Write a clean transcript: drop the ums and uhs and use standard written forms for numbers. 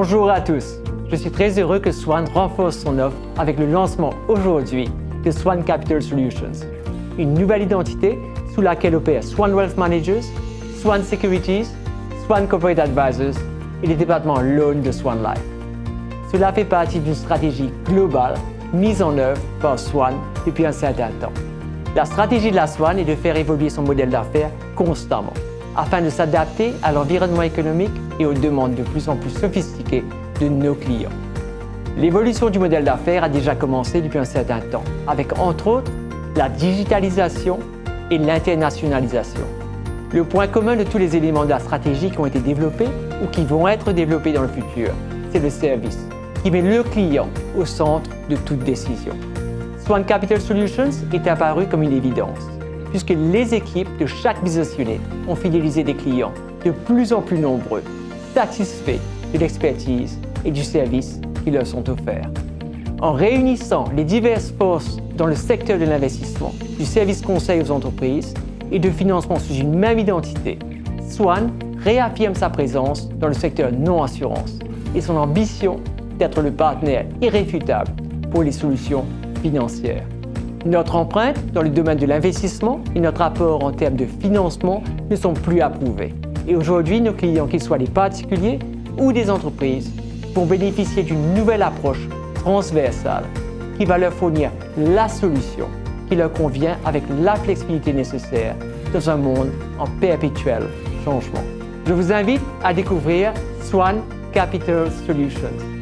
Bonjour à tous, je suis très heureux que Swan renforce son offre avec le lancement aujourd'hui de Swan Capital Solutions, une nouvelle identité sous laquelle opèrent Swan Wealth Managers, Swan Securities, Swan Corporate Advisors et les départements Loan de Swan Life. Cela fait partie d'une stratégie globale mise en œuvre par Swan depuis un certain temps. La stratégie de la Swan est de faire évoluer son modèle d'affaires constamment, afin de s'adapter à l'environnement économique et aux demandes de plus en plus sophistiquées de nos clients. L'évolution du modèle d'affaires a déjà commencé depuis un certain temps, avec entre autres la digitalisation et l'internationalisation. Le point commun de tous les éléments de la stratégie qui ont été développés ou qui vont être développés dans le futur, c'est le service, qui met le client au centre de toute décision. Swan Capital Solutions est apparu comme une évidence, puisque les équipes de chaque business unit ont fidélisé des clients de plus en plus nombreux, satisfaits de l'expertise et du service qui leur sont offerts. En réunissant les diverses forces dans le secteur de l'investissement, du service conseil aux entreprises et de financement sous une même identité, Swan réaffirme sa présence dans le secteur non-assurance et son ambition d'être le partenaire irréfutable pour les solutions financières. Notre empreinte dans le domaine de l'investissement et notre apport en termes de financement ne sont plus à prouver. Et aujourd'hui, nos clients, qu'ils soient des particuliers ou des entreprises, vont bénéficier d'une nouvelle approche transversale qui va leur fournir la solution qui leur convient avec la flexibilité nécessaire dans un monde en perpétuel changement. Je vous invite à découvrir Swan Capital Solutions.